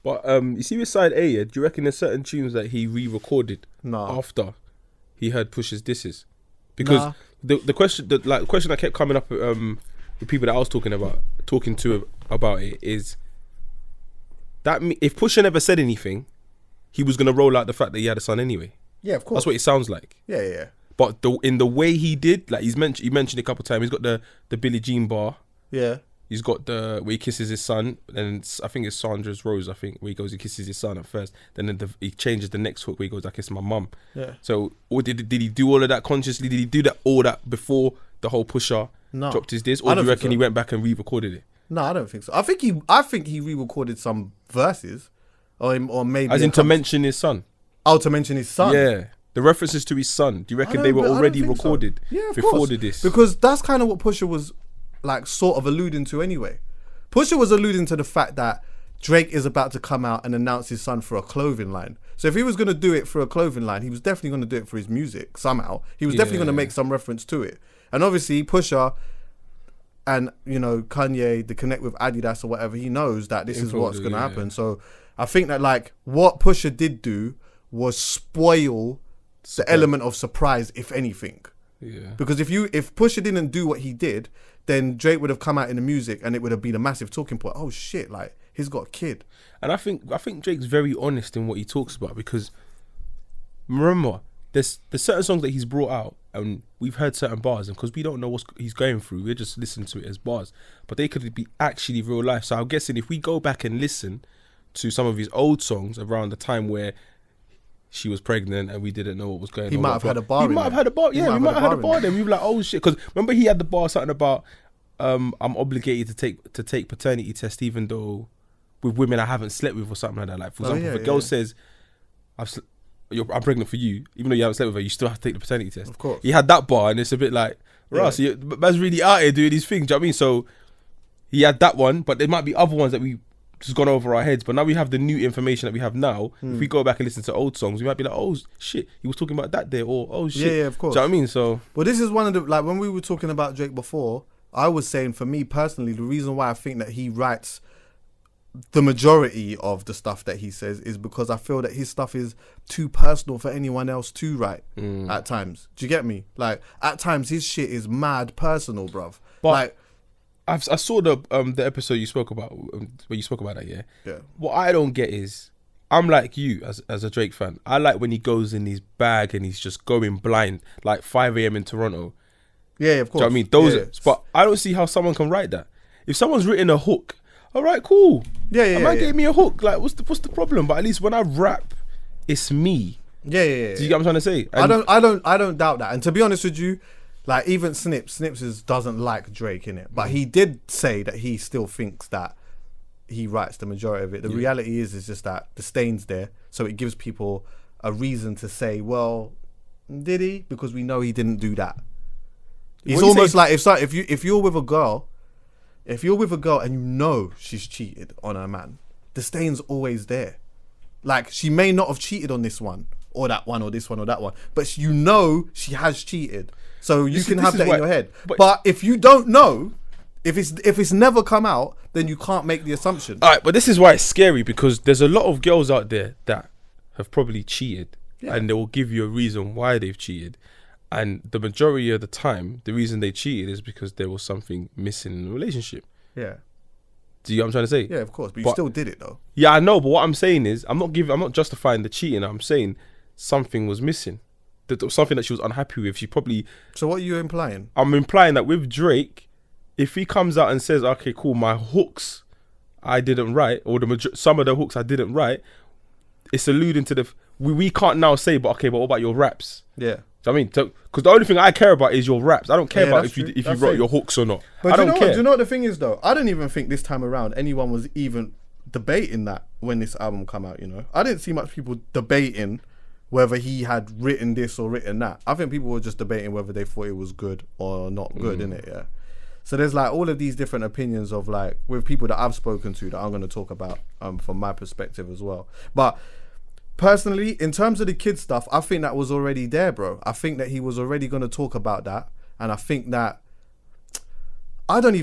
But you see with side A, do you reckon there's certain tunes that he re-recorded after he heard Pusha's disses? Because the question that kept coming up with people that I was talking to about it is that if Pusha never said anything, he was gonna roll out the fact that he had a son anyway. Yeah, of course. That's what it sounds like. Yeah. But in the way he did, like he mentioned a couple of times, he's got the Billie Jean bar. Yeah. He's got the where he kisses his son, and I think it's Sandra's Rose. I think where he goes, he kisses his son at first, then he changes the next hook where he goes, I kiss my mum. Yeah. So, or did he do all of that consciously? Did he do all that before the whole Pusha dropped his diss, or do you reckon he went back and re-recorded it? No, I don't think so. I think he re-recorded some verses, or maybe as in to mention his son. Oh, to mention his son. Yeah. The references to his son. Do you reckon they were already recorded before the diss? Because that's kind of what Pusha was like sort of alluding to anyway. Pusha was alluding to the fact that Drake is about to come out and announce his son for a clothing line. So if he was going to do it for a clothing line, he was definitely going to do it for his music somehow. He was definitely going to make some reference to it. And obviously Pusha and, you know, Kanye, the connect with Adidas or whatever, he knows that this is what's going to happen. So I think that like what Pusha did do was spoil the element of surprise, if anything. Yeah. Because if Pusha didn't do what he did, then Drake would have come out in the music and it would have been a massive talking point. Oh shit, like he's got a kid. And I think Drake's very honest in what he talks about, because remember, there's certain songs that he's brought out and we've heard certain bars, and because we don't know what he's going through, we're just listening to it as bars, but they could be actually real life. So I'm guessing if we go back and listen to some of his old songs around the time where she was pregnant and we didn't know what was going on. He might have had a bar. He might have had a bar. Yeah, we might have had a bar then. We were like, oh shit. Because remember he had the bar something about I'm obligated to take paternity test even though with women I haven't slept with or something like that. Like for example, if a girl says I'm pregnant for you, even though you haven't slept with her, you still have to take the paternity test. Of course. He had that bar, and it's a bit like, Ross, man's really out here doing these things. Do you know what I mean? So he had that one, but there might be other ones that we just gone over our heads, but now we have the new information that we have now. If we go back and listen to old songs, we might be like, oh shit, he was talking about that there, or oh shit. Yeah, of course. Do you know what I mean? So well, this is one of the, like when we were talking about Drake before, I was saying for me personally, the reason why I think that he writes the majority of the stuff that he says is because I feel that his stuff is too personal for anyone else to write at times. Do you get me? Like at times his shit is mad personal, bruv. But like I saw the episode you spoke about where you spoke about that. Yeah. What I don't get is I'm like you as a Drake fan. I like when he goes in his bag and he's just going blind, like 5 a.m. in Toronto. Yeah, of course. Do you know what I mean? But I don't see how someone can write that. If someone's written a hook, all right, cool. Yeah. Man gave me a hook. Like, what's the problem? But at least when I rap, it's me. Yeah. Do you get what I'm trying to say? And I don't doubt that. And to be honest with you, like even Snips doesn't like Drake in it, but he did say that he still thinks that he writes the majority of it. The reality is just that the stain's there, so it gives people a reason to say, well, did he? Because we know he didn't do that. It's almost like if you're with a girl and you know she's cheated on her man, the stain's always there. Like she may not have cheated on this one or that one or this one or that one, but you know she has cheated. So you can have that in your head. But if you don't know, if it's never come out, then you can't make the assumption. All right, but this is why it's scary, because there's a lot of girls out there that have probably cheated, and they will give you a reason why they've cheated. And the majority of the time, the reason they cheated is because there was something missing in the relationship. Yeah. Do you know what I'm trying to say? Yeah, of course. But you still did it though. Yeah, I know. But what I'm saying is, I'm not justifying the cheating. I'm saying something was missing. Something that she was unhappy with. She probably. So what are you implying? I'm implying that with Drake, if he comes out and says, "Okay, cool, my hooks I didn't write, or some of the hooks I didn't write," it's alluding to the we can't now say, but what about your raps? Yeah. Do you know what I mean? Because the only thing I care about is your raps. I don't care about if you wrote your hooks or not. But I don't care. Do you know what the thing is though? I don't even think this time around anyone was even debating that when this album come out. You know, I didn't see much people debating whether he had written this or written that. I think people were just debating whether they thought it was good or not good, innit? Yeah. So there's like all of these different opinions of like with people that I've spoken to that I'm going to talk about from my perspective as well. But personally, in terms of the kid stuff, I think that was already there, bro. I think that he was already going to talk about that, and I think that I don't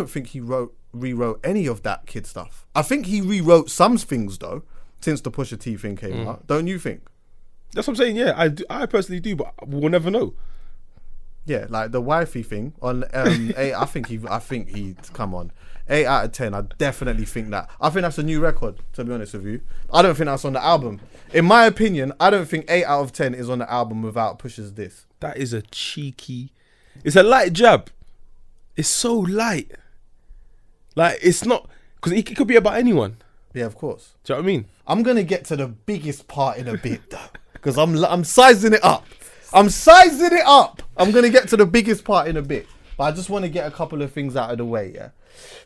think he wrote rewrote any of that kid stuff. I think he rewrote some things though, since the Pusha T thing came out. Don't you think? That's what I'm saying. Yeah, I personally do, but we'll never know. Yeah, like the wifey thing on I think he come on. 8 out of 10. I definitely think that. I think that's a new record, to be honest with you. I don't think that's on the album. In my opinion, I don't think 8 out of 10 is on the album without Pusha's diss. That is a cheeky. It's a light jab. It's so light. Like, it's not, because it could be about anyone. Yeah, of course. Do you know what I mean? I'm gonna get to the biggest part in a bit though, because I'm sizing it up. I'm gonna get to the biggest part in a bit, but I just want to get a couple of things out of the way. Yeah,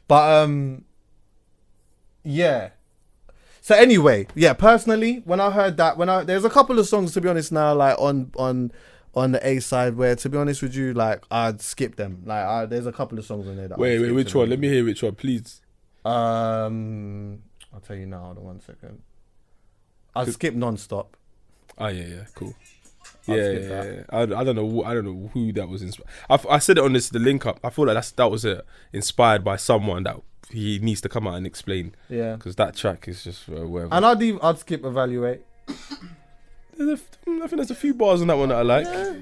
but yeah. So anyway, yeah. Personally, when I heard that, there's a couple of songs, to be honest, now like on the A side where, to be honest with you, like I'd skip them. Like there's a couple of songs on there that. Wait, which one? Let me hear which one, please. I'll tell you now. Hold on 1 second. I'll skip Non-Stop. Oh yeah, cool. Yeah. I don't know who that was inspired. I said it on the link up. I feel like that was inspired by someone that he needs to come out and explain. Yeah, because that track is just whatever. And I'd skip Evaluate. I think there's a few bars on that one that I like. Yeah,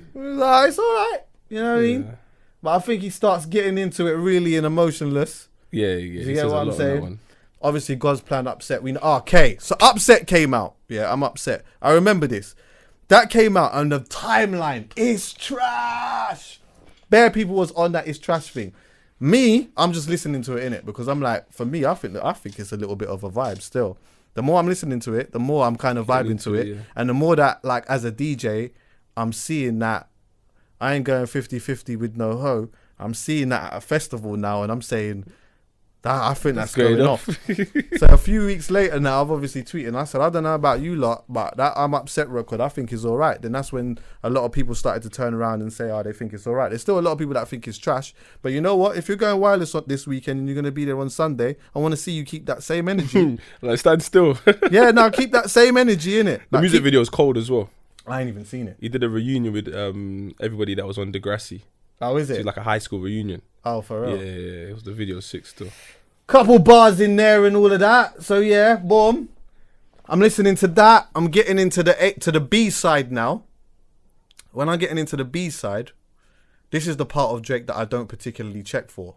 it's all right. You know what I mean? But I think he starts getting into it really and emotionless. Yeah. You get what I'm saying? Obviously, God's Plan, Upset. Okay, so Upset came out. Yeah, I'm upset. I remember this. That came out and the timeline is trash. Bare people was on that is trash thing. Me, I'm just listening to it, innit? Because I'm like, for me, I think it's a little bit of a vibe still. The more I'm listening to it, the more I'm kind of vibing to it. Yeah. And the more that, like, as a DJ, I'm seeing that I ain't going 50-50 with no hoe. I'm seeing that at a festival now and I'm saying, I think that's going off. So a few weeks later now, I've obviously tweeted. I said, I don't know about you lot, but that I'm Upset record, I think is all right. Then that's when a lot of people started to turn around and say, they think it's all right. There's still a lot of people that think it's trash. But you know what? If you're going wireless this weekend and you're going to be there on Sunday, I want to see you keep that same energy. Like, stand still. Yeah, now keep that same energy, innit? The music video is cold as well. I ain't even seen it. He did a reunion with everybody that was on Degrassi. Oh, is it? So it's like a high school reunion. Oh, for real? Yeah. It was the video 6 still. Couple bars in there and all of that. So yeah, boom. I'm listening to that. I'm getting into the B side now. When I'm getting into the B side, this is the part of Drake that I don't particularly check for.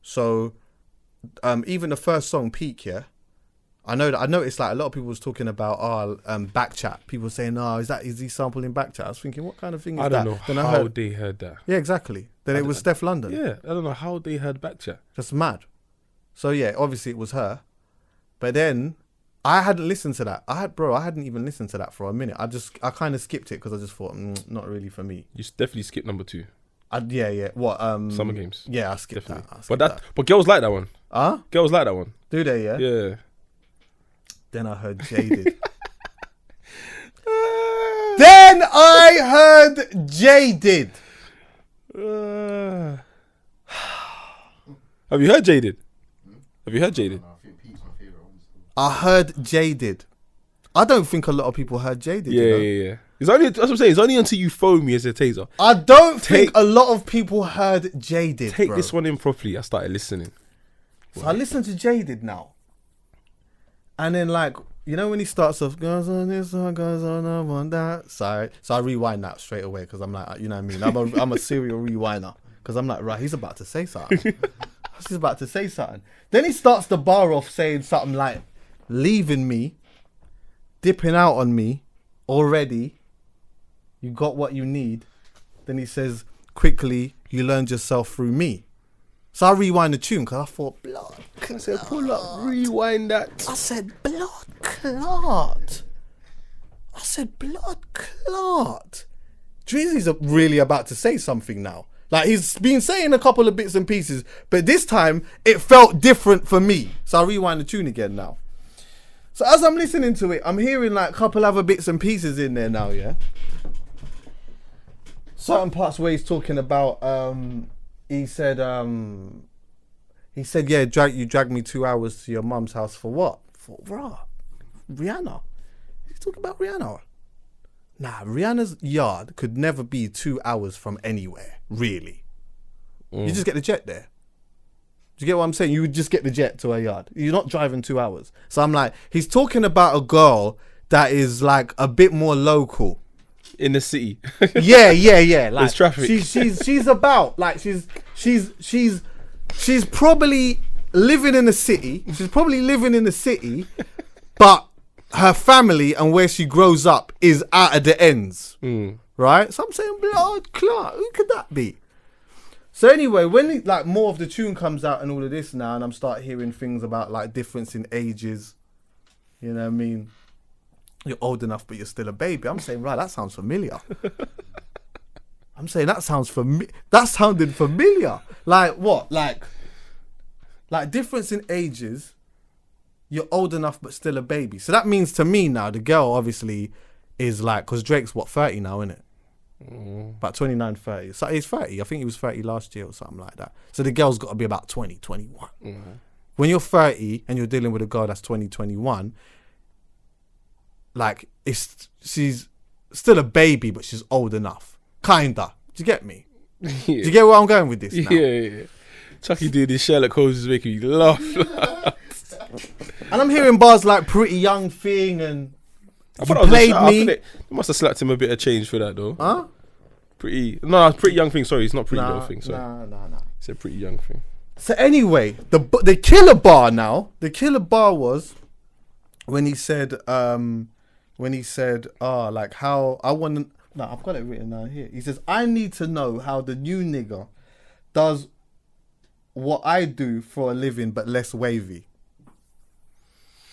So even the first song, Peak, yeah. I noticed like a lot of people was talking about Backchat. People saying, is he sampling Backchat? I was thinking, what kind of thing is that? I don't know how they heard that. Yeah, exactly. Then it was Steph London. Yeah, I don't know how they heard Backchat. That's mad. So yeah, obviously it was her. But then I hadn't listened to that. I hadn't even listened to that for a minute. I kind of skipped it because I just thought, not really for me. You definitely skipped number 2. Yeah. What? Summer Games. Yeah, I skipped that. But girls like that one. Huh? Girls like that one. Do they? Yeah. Yeah. Then I heard Jaded. Then I heard Jaded. Have you heard Jaded? Have you heard Jaded? I heard Jaded. I don't think a lot of people heard Jaded. Yeah. It's only, that's what I'm saying. It's only until you phone me as a taser. I don't think a lot of people heard Jaded. Take this one in properly. I started listening. So I listened to Jaded now. And then, like, you know when he starts off, goes on this one, goes on that side. So I rewind that straight away because I'm like, you know what I mean? I'm a serial rewinder because I'm like, right, he's about to say something. Then he starts the bar off saying something like, leaving me, dipping out on me already. You got what you need. Then he says, quickly, you learned yourself through me. So I rewind the tune because I thought, blood clot. I said, pull up, rewind that. I said, blood clot. Drizzy's really about to say something now. Like, he's been saying a couple of bits and pieces, but this time it felt different for me. So I rewind the tune again now. So as I'm listening to it, I'm hearing like a couple other bits and pieces in there now, yeah? Certain parts where he's talking about, he said, yeah, you dragged me 2 hours to your mum's house for what? For Rihanna. He's talking about Rihanna. Nah, Rihanna's yard could never be 2 hours from anywhere, really. You just get the jet there. Do you get what I'm saying? You would just get the jet to her yard. You're not driving 2 hours. So I'm like, he's talking about a girl that is like a bit more local. In the city. Yeah. Like there's traffic. She's about like she's probably living in the city. She's probably living in the city, but her family and where she grows up is out of the ends. Right? So I'm saying, blood clot, who could that be? So anyway, when like more of the tune comes out and all of this now, and I'm start hearing things about like difference in ages, you know what I mean? You're old enough, but you're still a baby. I'm saying, right, that sounds familiar. I'm saying that sounded familiar. Like what? Like difference in ages. You're old enough, but still a baby. So that means to me now, the girl obviously is like, because Drake's what, 30 now, isn't it? About 29, 30. So he's 30. I think he was 30 last year or something like that. So the girl's got to be about 20, 21. When you're 30 and you're dealing with a girl that's 20, 21, like she's still a baby, but she's old enough. Kinda. Do you get me? Yeah. Do you get where I'm going with this now? Yeah. Chucky did this Sherlock Holmes is making me laugh. And I'm hearing bars like Pretty Young Thing and I think they must have slapped him a bit of change for that though. Huh? Pretty Young Thing. Sorry, it's not Pretty Little Thing. Sorry. Nah. It's a Pretty Young Thing. So anyway, the killer bar now. The killer bar was when he said, like how I want to. No, I've got it written down here. He says, I need to know how the new nigga does what I do for a living, but less wavy.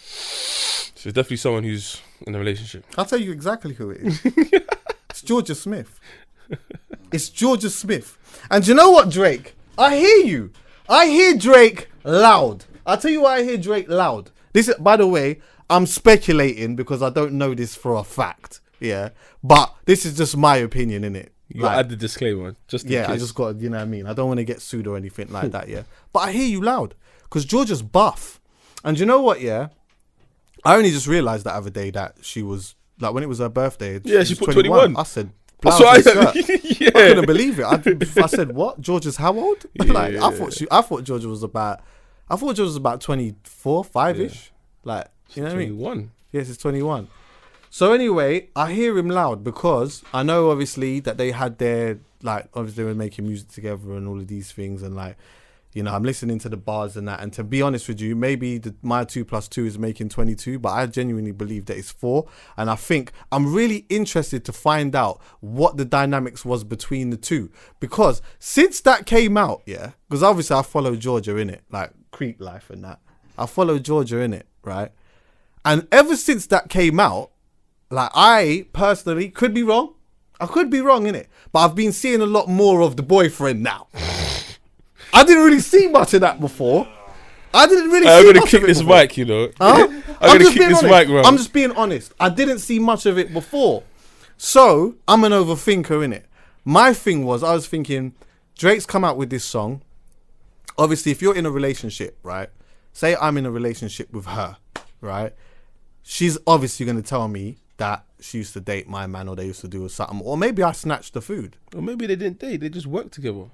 So it's definitely someone who's in a relationship. I'll tell you exactly who it is. It's Jorja Smith. It's Jorja Smith. And you know what, Drake? I hear you. I hear Drake loud. I'll tell you why I hear Drake loud. This is, by the way, I'm speculating because I don't know this for a fact. Yeah. But this is just my opinion, innit? You gotta add the disclaimer. Just in case. I just got, you know what I mean? I don't want to get sued or anything like that, yeah. But I hear you loud. Because Georgia's buff. And you know what, yeah? I only just realised the other day that she was, like, when it was her birthday. Yeah, she put 21. I said, blouse and skirt. Yeah. I couldn't believe it. I said, what? Georgia's how old? Yeah. I thought Georgia was about 24, 5-ish. Yeah. Like, you know what I mean? 21. Yes, it's 21. So anyway, I hear him loud because I know obviously that they had their, like, obviously they were making music together and all of these things, and like, you know, I'm listening to the bars and that, and to be honest with you, maybe my 2+2 is making 22, but I genuinely believe that it's 4, and I think I'm really interested to find out what the dynamics was between the two, because since that came out, yeah, because obviously I follow Jorja in it, like Creek Life and that, I follow Jorja in it, right, and ever since that came out, like, I personally could be wrong. I could be wrong, innit? But I've been seeing a lot more of the boyfriend now. I didn't really see much of that before. I'm gonna kick this mic, you know. Huh? I'm gonna kick this mic, bro. I'm just being honest. I didn't see much of it before. So, I'm an overthinker, innit? My thing was, I was thinking, Drake's come out with this song. Obviously, if you're in a relationship, right? Say I'm in a relationship with her, right? She's obviously going to tell me that she used to date my man, or they used to do something, or maybe I snatched the food, or maybe they didn't date, they just worked together,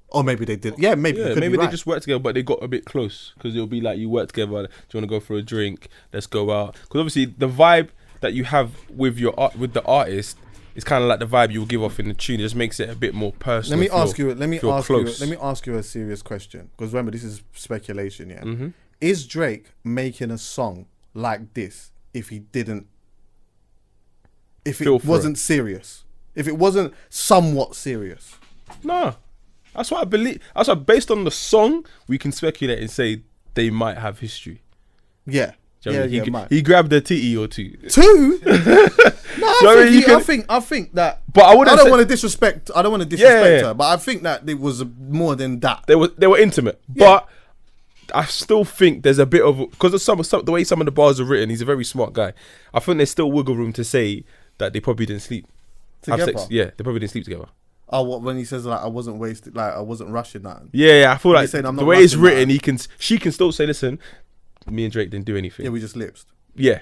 or maybe they did. Yeah, maybe they just worked together, but they got a bit close, because it'll be like, you work together, do you want to go for a drink, let's go out, because obviously the vibe that you have with with the artist is kind of like the vibe you will give off in the tune. It just makes it a bit more personal. Let me ask you a serious question, because remember, this is speculation. Yeah. Mm-hmm. Is Drake making a song like this if it wasn't serious, if it wasn't somewhat serious? No, that's what I believe. That's why, based on the song, we can speculate and say they might have history. Yeah. He grabbed a titty or two. I think that. But I don't want to disrespect her, but I think that it was more than that. They were intimate, but I still think there's a bit of, because of the way some of the bars are written. He's a very smart guy. I think there's still wiggle room to say that they probably didn't sleep together. Have sex. Yeah, they probably didn't sleep together. Oh, what, when he says like I wasn't wasted, like I wasn't rushing that. Yeah, I feel like the way it's written, she can still say, listen, me and Drake didn't do anything. Yeah, we just lipsed. Yeah.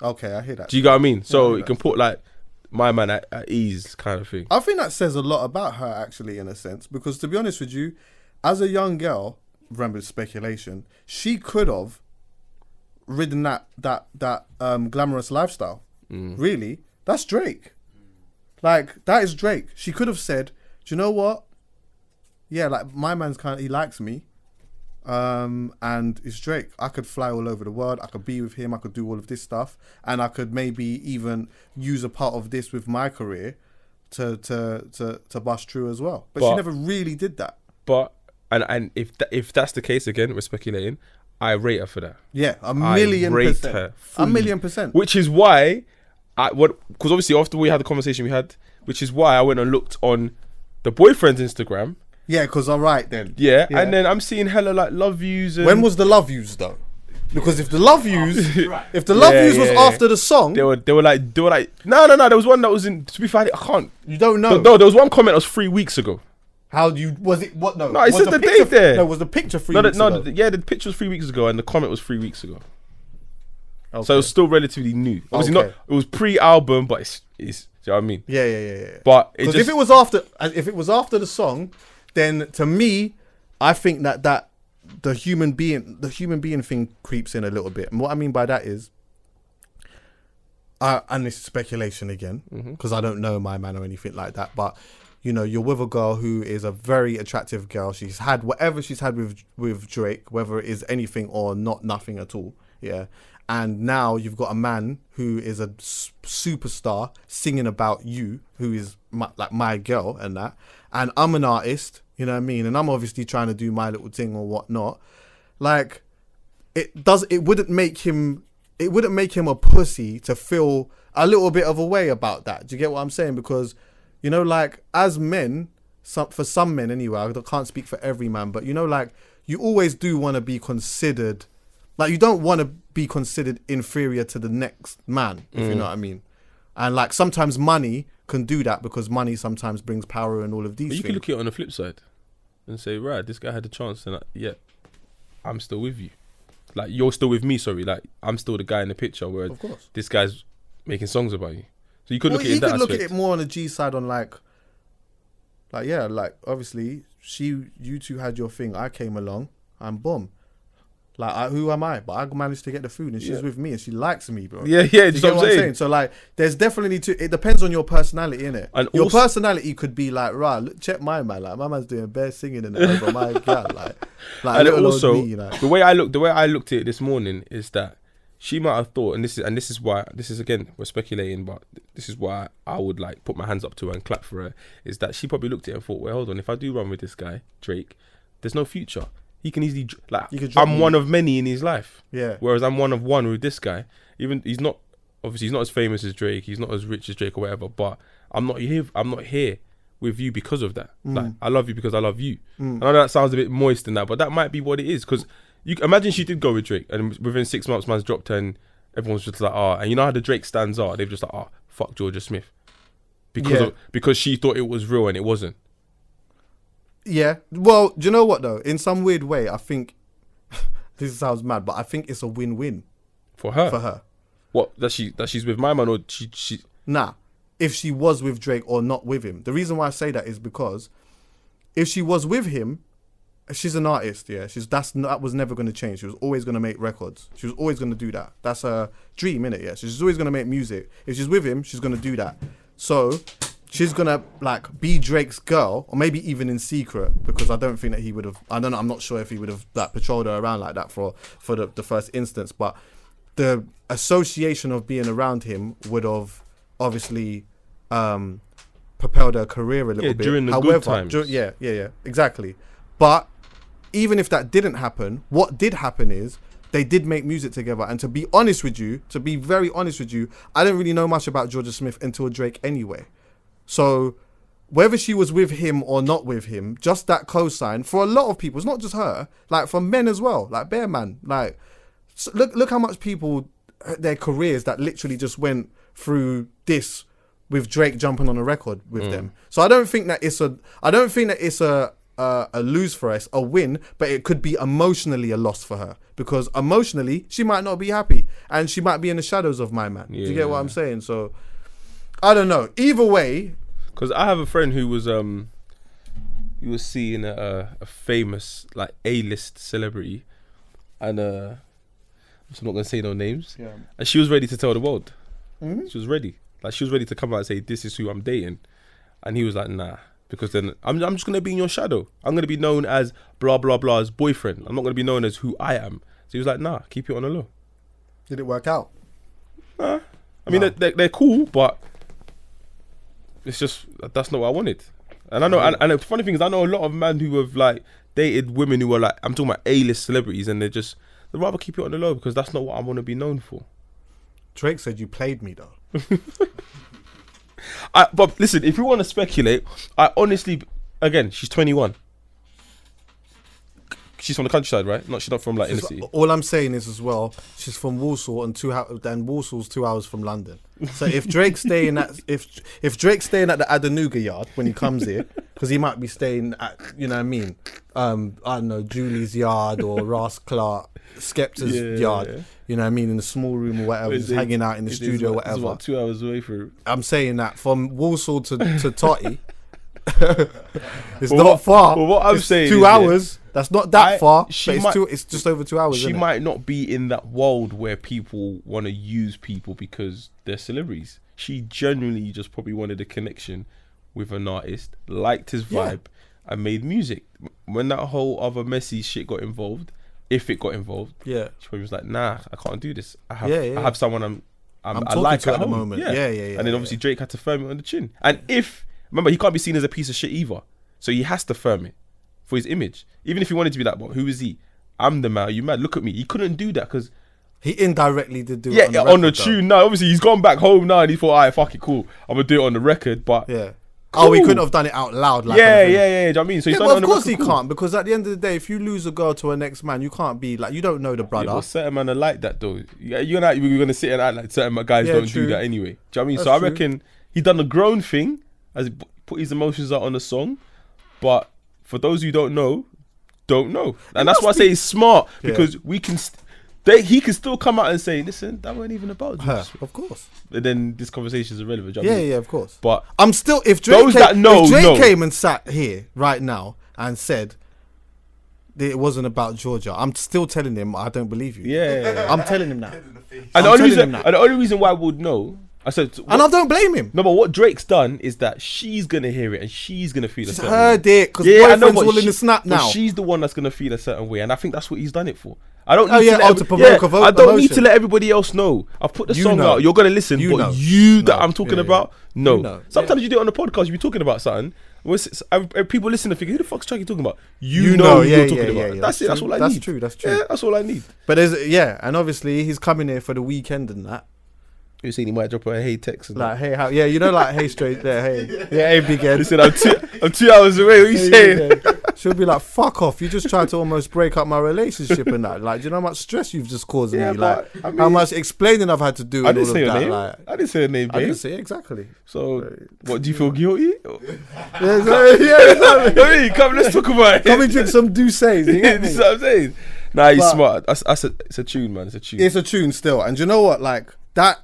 Okay, I hear that. Do you get what I mean? So you can put like my man at ease, kind of thing. I think that says a lot about her, actually, in a sense, because to be honest with you, as a young girl, remember Speculation, she could have ridden that glamorous lifestyle. Really, that's Drake. Like, that is Drake. She could have said, do you know what? Yeah, like, my man's he likes me. And it's Drake. I could fly all over the world. I could be with him. I could do all of this stuff. And I could maybe even use a part of this with my career to bust through as well. But she never really did that. But, and if that's the case, again, we're speculating, I rate her for that. Yeah, a million percent. Her fully. 1,000,000%. Which is why, because obviously after we had the conversation we had, which is why I went and looked on the boyfriend's Instagram. Yeah, because alright then. Yeah, and then I'm seeing hella like love views. And when was the love views though? Because if the love views, was after the song, they were like no. There was one that was in. To be fair, I can't. You don't know. No, there was one comment that was 3 weeks ago. How do you? Was it what? No, it said the date there. No, was the picture 3 weeks ago? Yeah, the picture was 3 weeks ago, and the comment was 3 weeks ago. Okay. So it was still relatively new. Obviously not. It was pre-album, but it's. Do you know what I mean? Yeah. But because if it was after the song, then to me, I think that the human being thing creeps in a little bit. And what I mean by that is, and this is speculation again, because I don't know my man or anything like that, but you know, you're with a girl who is a very attractive girl. She's had whatever she's had with Drake, whether it is anything or nothing at all. Yeah. And now you've got a man who is a superstar singing about you, who is my girl and that. And I'm an artist, you know what I mean? And I'm obviously trying to do my little thing or whatnot. Like, it wouldn't make him a pussy to feel a little bit of a way about that. Do you get what I'm saying? Because, you know, like, as men, for some men anyway, I can't speak for every man, but, you know, like, you always do want to be considered, like, you don't want to be considered inferior to the next man, if you know what I mean. And, like, sometimes money can do that because money sometimes brings power and all of these things. You can look at it on the flip side and say, right, this guy had a chance and, I'm still with you. Like, you're still with me, sorry. Like, I'm still the guy in the picture where this guy's making songs about you. So you could look at it in that aspect. You could look at it more on the G side on like obviously you two had your thing. I came along and boom. Like, who am I? But I managed to get the food and she's with me and she likes me, bro. Yeah, that's what I'm saying. So like, there's definitely it depends on your personality, innit? And your personality could be like, right, look, check my man. Like, my man's doing bare singing and over my god. Like and also, me, like. the way I looked at it this morning is that she might have thought, and this is why, again, we're speculating, but this is why I would like put my hands up to her and clap for her, is that she probably looked at it and thought, well, hold on, if I do run with this guy, Drake, there's no future. He can easily, I'm one of many in his life. Yeah. Whereas I'm one of one with this guy. Even, he's not as famous as Drake, he's not as rich as Drake or whatever, but I'm not here with you because of that. Like, I love you because I love you. I know that sounds a bit moist in that, but that might be what it is, because you imagine she did go with Drake and within 6 months man's dropped her and everyone's just like, and you know how the Drake stands are, they've just like, fuck Jorja Smith because she thought it was real and it wasn't. Yeah, well, do you know what though, in some weird way I think this sounds mad, but I think it's a win-win for her. What, that she's with my man, or she nah, if she was with Drake or not with him. The reason why I say that is because if she was with him, she's an artist, yeah. That was never going to change. She was always going to make records. She was always going to do that. That's her dream, innit? Yeah. She's always going to make music. If she's with him, she's going to do that. So she's going to like be Drake's girl, or maybe even in secret, because I don't think that he would have. I don't know. I'm not sure if he would have like patrolled her around like that for the first instance. But the association of being around him would have obviously propelled her career a little bit. During the good times. Yeah, exactly. But even if that didn't happen, what did happen is they did make music together. And to be very honest with you, I didn't really know much about Jorja Smith until Drake anyway. So whether she was with him or not with him, just that cosign for a lot of people, it's not just her, like for men as well, like Bear Man, like look how much people, their careers that literally just went through this with Drake jumping on a record with them. So I don't think that it's a lose for us, a win, but it could be emotionally a loss for her, because emotionally she might not be happy and she might be in the shadows of my man. Yeah. Do you get what I'm saying? So I don't know. Either way, because I have a friend who was you were seeing a famous like A-list celebrity, and I'm not gonna say no names. Yeah. And she was ready to tell the world. Mhm. She was ready. Like she was ready to come out and say, "This is who I'm dating," and he was like, "Nah." Because then I'm just gonna be in your shadow. I'm gonna be known as blah blah blah's boyfriend. I'm not gonna be known as who I am. So he was like, "Nah, keep it on the low." Did it work out? Nah. I mean, they're cool, but it's just that's not what I wanted. And I know, and the funny thing is, I know a lot of men who have like dated women who are like, I'm talking about A-list celebrities, and they'd rather keep it on the low because that's not what I want to be known for. Drake said you played me though. But listen, if you want to speculate, I honestly, again, she's 21. She's from the countryside, right? She's not from like inner city. All I'm saying is as well, she's from Walsall and Walsall's 2 hours from London. So if Drake's staying at if Drake's staying at the Adenuga yard when he comes here, because he might be staying at, you know what I mean, I don't know, Julie's yard or Ross Clark, Skepta's yard. Yeah. You know what I mean, in the small room or whatever, just hanging out in the studio or whatever. It's about 2 hours away from. I'm saying that from Walsall to Totty, it's not far. Well, what I'm saying 2 hours. That's not that far, but it's just over 2 hours. She might not be in that world where people want to use people because they're celebrities. She genuinely just probably wanted a connection with an artist, liked his vibe, and made music. When that whole other messy shit got involved, if it got involved, she probably was like, "Nah, I can't do this. I have someone I like to at at the home." moment. Yeah. And then obviously Drake had to firm it on the chin. And remember, he can't be seen as a piece of shit either, so he has to firm it for his image. Even if he wanted to be like, "Well, who is he? I'm the man. Are you mad? Look at me." He couldn't do that because he indirectly did do it on the tune. No, obviously he's gone back home now and he thought, "Alright, fuck it, cool. I'm gonna do it on the record." But cool. Oh, he couldn't have done it out loud. Like Do you know what I mean? So he's done it on the of course record, he can't, because at the end of the day, if you lose a girl to a next man, you can't be like, you don't know the brother. Yeah, well, certain men are like that though. You're gonna sit and act like certain guys don't do that anyway. Do you know what I mean? That's so I true. reckon he done the grown thing, as he put his emotions out on the song. But for those who don't know, and that's why I say he's smart, because we can. He can still come out and say, "Listen, that weren't even about her." Of course. And then this conversation is irrelevant. Do you know what I mean? Of course. But I'm still, if Drake came and sat here right now and said that it wasn't about Jorja, I'm still telling him I don't believe you. Yeah. I'm telling him that. And the only reason why I would know, I said, and I don't blame him. No, but what Drake's done is that she's gonna hear it and she's gonna feel a certain way. Heard it because boyfriend's all in the snap now. She's the one that's gonna feel a certain way, and I think that's what he's done it for. I don't need to let everybody else know. I've put the song out. You're gonna listen, but I'm talking about. No. Sometimes you do it on the podcast. You be talking about something. People listen and think, "Who the fuck's Track you talking about?" You know who you're talking about. That's it. That's all I need. That's true. Yeah, that's all I need. But and obviously he's coming here for the weekend and that. You seen he might drop a hey text and like, hey, how? Yeah, you know, like, hey, straight there, hey, hey, big head. Listen, I'm 2 hours away. What you saying? She'll be like, fuck off. You just tried to almost break up my relationship and that. Like, do you know how much stress you've just caused me? Like, I mean, how much explaining I've had to do. I didn't say your name. Like, I didn't say her name, babe. I didn't say it, exactly. So, what, do you feel guilty? Yeah, come, let's talk about it. Come and drink some Douces. This is what I'm saying. Nah, he's smart. It's a tune, man. It's a tune. It's a tune still. And you know what? Like, that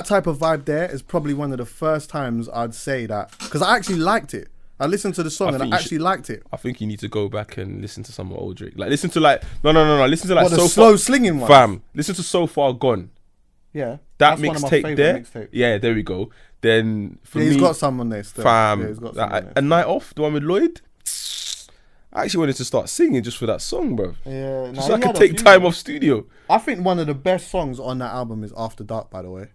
type of vibe there is probably one of the first times I'd say that, because I actually liked it. I listened to the song and I actually liked it. I think you need to go back and listen to some old Drake. Like, listen to like no. Listen to like the slow slinging one. Fam, listen to So Far Gone. Yeah, that mixtape there. Yeah, there we go. Then for me, he's got some on there still. Fam, yeah, he's got some on there. A Night Off, the one with Lloyd. I actually wanted to start singing just for that song, bro. Yeah, just so I could take time off studio. I think one of the best songs on that album is After Dark, by the way.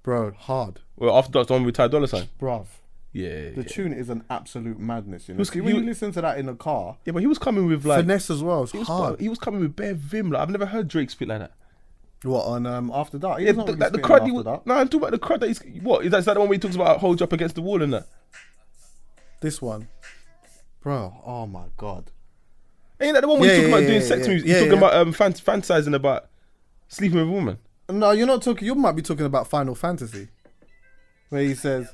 Bro, hard. Well, After Dark's the one with Ty Dolla $ign. Bruv. Yeah. The tune is an absolute madness, you know. When you listen to that in the car. Yeah, but he was coming with like finesse as well. It's hard. He was coming with bare vim. Like, I've never heard Drake spit like that. What, on After Dark? Yeah, the crud. No, I'm talking about the crud that he's. What? Is that the one where he talks about hold you up against the wall and that? This one. Bro, oh my God. Ain't that the one where he's talking about doing sex music? He's talking about fantasizing about sleeping with a woman. No, you're not talking. You might be talking about Final Fantasy, where he says,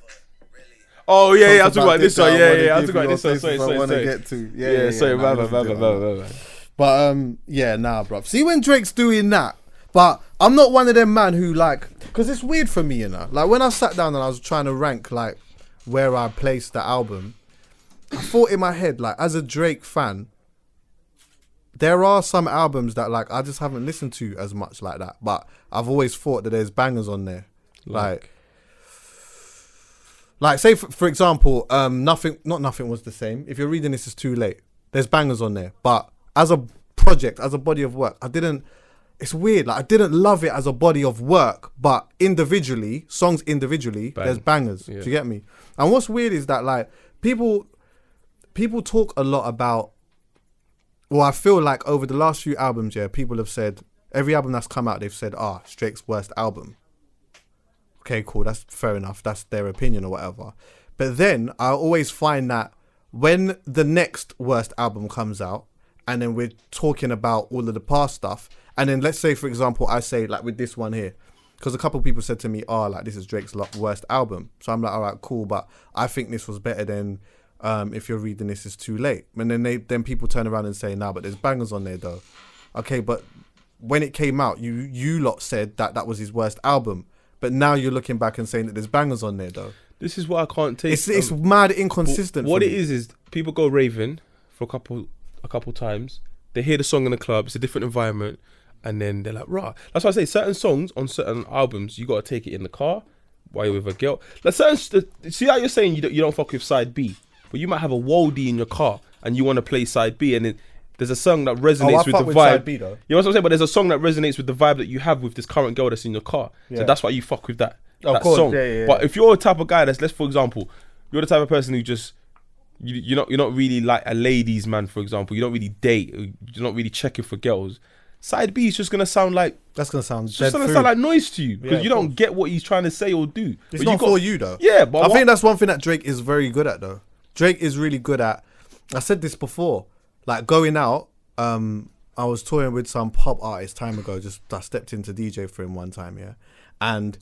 "Oh yeah, I'm talking about this one. Yeah, I'm talking about this one. Sorry. Sorry, blah. But bro. See, when Drake's doing that, but I'm not one of them man who like, because it's weird for me, you know. Like when I sat down and I was trying to rank like where I placed the album, I thought in my head, like, as a Drake fan, there are some albums that, like, I just haven't listened to as much like that. But I've always thought that there's bangers on there. Like say, for example, Nothing Was the Same. If you're reading This Is Too Late, there's bangers on there. But as a project, as a body of work, it's weird. Like, I didn't love it as a body of work, but songs individually, there's bangers. Yeah. Do you get me? And what's weird is that, like, people talk a lot about, well, I feel like over the last few albums, people have said, every album that's come out, they've said, it's Drake's worst album. Okay, cool, that's fair enough. That's their opinion or whatever. But then I always find that when the next worst album comes out, and then we're talking about all of the past stuff, and then let's say, for example, I say, like, with this one here, because a couple of people said to me, like, this is Drake's worst album. So I'm like, all right, cool, but I think this was better than If You're Reading This Is Too Late. And then people turn around and say, but there's bangers on there though. Okay, but when it came out, you lot said that was his worst album. But now you're looking back and saying that there's bangers on there though. This is what I can't take. It's mad inconsistent. What it is people go raving for a couple times. They hear the song in the club. It's a different environment. And then they're like, rah. That's why I say certain songs on certain albums, you got to take it in the car while you're with a girl. Like see how you're saying you don't fuck with side B, but you might have a Waldie in your car and you want to play side B, and then there's a song that resonates with the vibe. Side B, though. You know what I'm saying? But there's a song that resonates with the vibe that you have with this current girl that's in your car. Yeah. So that's why you fuck with that song. Yeah. But if you're the type of guy let's for example, you're the type of person who just you're not really like a ladies man, for example. You don't really date. You're not really checking for girls. Side B is just gonna sound like sound like noise to you because you don't get what he's trying to say or do. It's not for you though. Yeah, but I think that's one thing that Drake is very good at though. Drake is really good at. I said this before, like going out. I was touring with some pop artist time ago. I stepped into DJ for him one time, and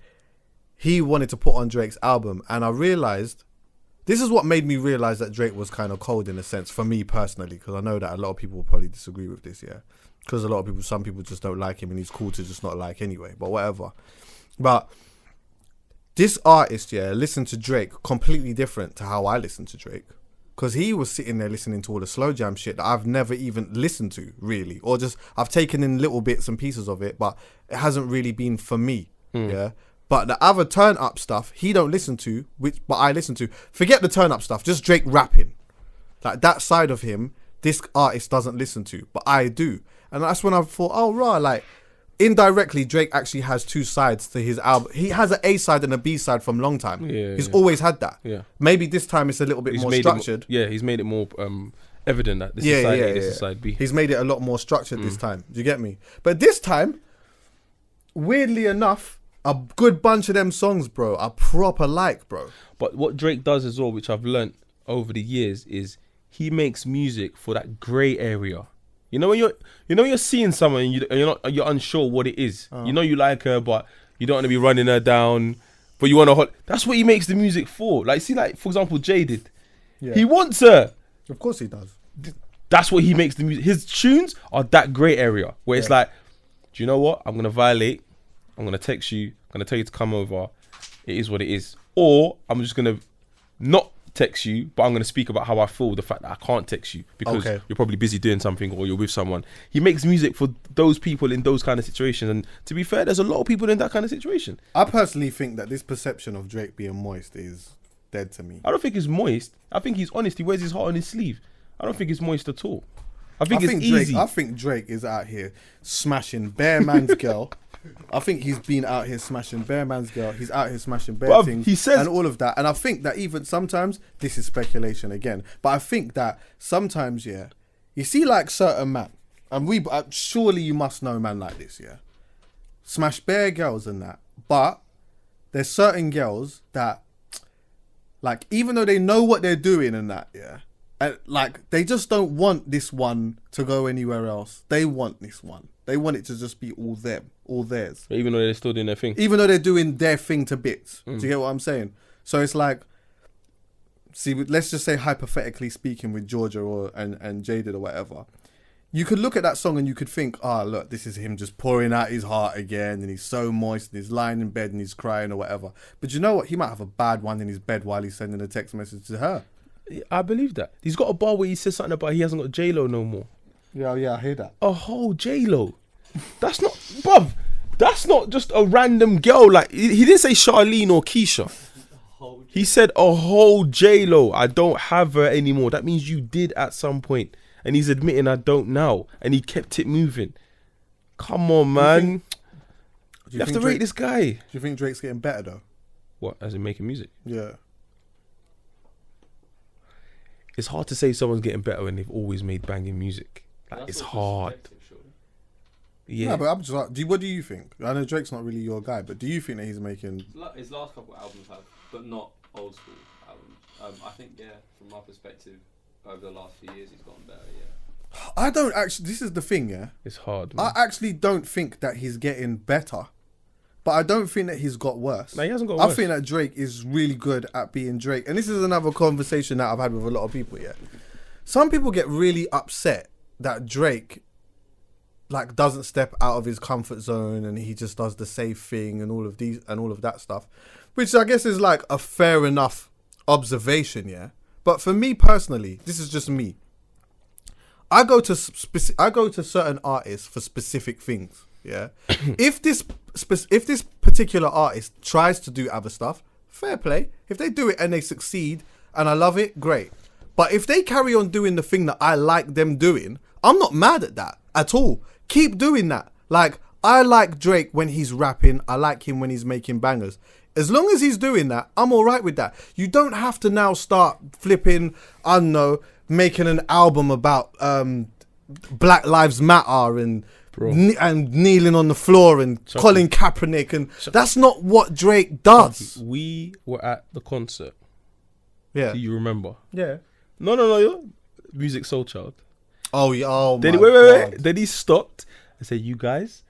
he wanted to put on Drake's album, and I realized. This is what made me realize that Drake was kind of cold in a sense for me personally, because I know that a lot of people will probably disagree with this, because some people just don't like him and he's cool to just not like anyway, but whatever. But this artist, listened to Drake completely different to how I listen to Drake, because he was sitting there listening to all the slow jam shit that I've never even listened to really, or just I've taken in little bits and pieces of it, but it hasn't really been for me. But the other turn up stuff he don't listen to, but I listen to. Forget the turn up stuff, just Drake rapping. Like that side of him, this artist doesn't listen to, but I do. And that's when I thought, like indirectly Drake actually has two sides to his album. He has an A side and a B side from long time. He's always had that. Maybe this time it's a little bit more structured. He's made it more evident that this is side A, this is side B. He's made it a lot more structured this time. Do you get me? But this time, weirdly enough, a good bunch of them songs, bro, are proper like, bro. But what Drake does as well, which I've learnt over the years, is he makes music for that grey area. You know when you're seeing someone and you're unsure what it is. You know you like her, but you don't want to be running her down. But you want to. That's what he makes the music for. Like, see, like for example, Jaded. He wants her. Of course he does. That's what he makes the music. His tunes are that grey area where it's like, do you know what? I'm gonna violate. I'm going to text you. I'm going to tell you to come over. It is what it is. Or I'm just going to not text you, but I'm going to speak about how I feel, the fact that I can't text you because you're probably busy doing something or you're with someone. He makes music for those people in those kind of situations. And to be fair, there's a lot of people in that kind of situation. I personally think that this perception of Drake being moist is dead to me. I don't think he's moist. I think he's honest. He wears his heart on his sleeve. I don't think he's moist at all. I think it's easy. I think Drake is out here smashing bare man's girl. I think he's been out here smashing bare man's girl. He's out here smashing bare things. He says, and all of that. And I think that even sometimes, this is speculation again, but I think that sometimes, you see like certain man, and surely you must know a man like this, smash bare girls and that. But there's certain girls that, like, even though they know what they're doing and that, and like they just don't want this one to go anywhere else. They want this one. They want it to just be all them, all theirs. But even though they're still doing their thing. Even though they're doing their thing to bits. Do you get what I'm saying? So it's like, see, let's just say hypothetically speaking with Jorja and Jaded or whatever. You could look at that song and you could think, look, this is him just pouring out his heart again and he's so moist and he's lying in bed and he's crying or whatever. But you know what? He might have a bad one in his bed while he's sending a text message to her. I believe that. He's got a bar where he says something about he hasn't got J-Lo no more. Yeah, I hear that. A whole J-Lo. That's not, bruv, that's not just a random girl. Like, he didn't say Charlene or Keisha. He said a whole J-Lo. I don't have her anymore. That means you did at some point. And he's admitting I don't now. And he kept it moving. Come on, man. You have to rate this guy. Do you think Drake's getting better, though? What, as in making music? Yeah. It's hard to say someone's getting better when they've always made banging music. Like, it's hard. Yeah. No, but I'm just like, what do you think? I know Drake's not really your guy, but do you think that he's making... His last couple of albums have, but not old school albums. I think, yeah, from my perspective, over the last few years, he's gotten better, yeah. I don't actually... This is the thing, yeah? It's hard, man. I actually don't think that he's getting better, but I don't think that he's got worse. No, he hasn't got worse. I think that Drake is really good at being Drake. And this is another conversation that I've had with a lot of people, yeah? Some people get really upset that Drake... like doesn't step out of his comfort zone and he just does the safe thing and all of that stuff, which I guess is like a fair enough observation, yeah. But for me personally, this is just me. I go to certain artists for specific things, yeah. If this particular artist tries to do other stuff, fair play. If they do it and they succeed and I love it, great. But if they carry on doing the thing that I like them doing, I'm not mad at that at all. Keep doing that. Like, I like Drake when he's rapping. I like him when he's making bangers. As long as he's doing that, I'm all right with that. You don't have to now start flipping, I don't know, making an album about Black Lives Matter and kneeling on the floor and Colin Kaepernick. And that's not what Drake does. We were at the concert. Yeah. Do you remember? Yeah. No. Music Soul Child. Oh, yeah. Oh, then my God. Then he stopped and said, "You guys,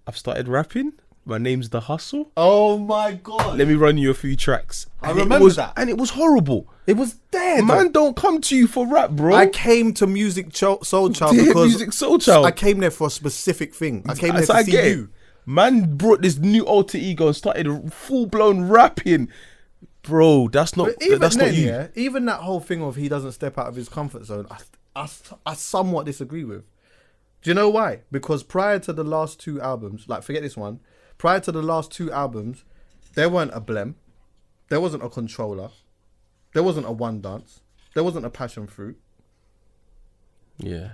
I've started rapping. My name's The Hustle. Oh, my God. Let me run you a few tracks." I remember that. And it was horrible. It was dead. Man, don't come to you for rap, bro. I came to Music Soul Child because Music Soul Child. I came there for a specific thing. I came there So to I see get it. you. Man brought this new alter ego and started full-blown rapping. Bro, that's not not you. Yeah, even that whole thing of he doesn't step out of his comfort zone, I somewhat disagree with. Do you know why? Because prior to the last two albums, like forget this one, prior to the last two albums, there weren't a Blem, there wasn't a Controller, there wasn't a One Dance, there wasn't a Passion Fruit. Yeah.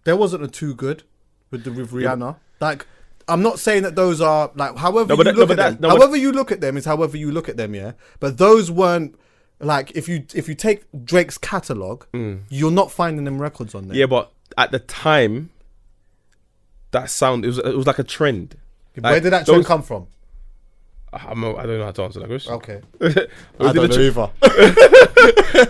There wasn't a Too Good with Rihanna. Like, I'm not saying that those are like however you look at them is however you look at them, yeah. But those weren't like if you take Drake's catalogue, you're not finding them records on there. Yeah, but at the time, that sound it was like a trend. Where did that trend come from? I don't know how to answer that question. Okay. I don't know either.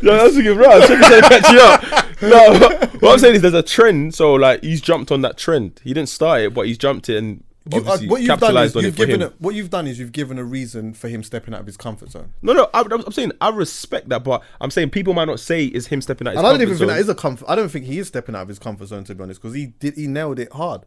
No, that's a good round. Trying to catch you up. No, what I'm saying is there's a trend. So like he's jumped on that trend. He didn't start it, but he's jumped it and obviously capitalized on it for him. What you've done is you've given a reason for him stepping out of his comfort zone. No, I'm saying I respect that, but I'm saying people might not say it's him stepping out. And I don't even think that is a comfort. I don't think he is stepping out of his comfort zone, to be honest, because he nailed it hard.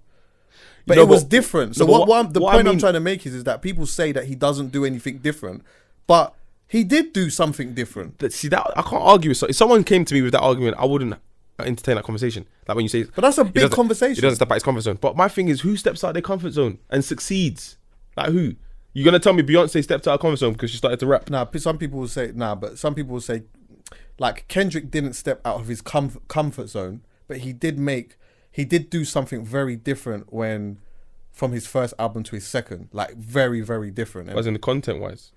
But it was different. So the point I'm trying to make is that people say that he doesn't do anything different, but he did do something different. See that I can't argue with. So if someone came to me with that argument, I wouldn't entertain that conversation. Like when you say, but that's a big conversation. He doesn't step out his comfort zone. But my thing is, who steps out their comfort zone and succeeds? Like who? You're gonna tell me Beyonce stepped out her comfort zone because she started to rap? Nah, some people will say but some people will say, like Kendrick didn't step out of his comfort zone, but he did do something very different from his first album to his second, like very, very different. As in the content-wise.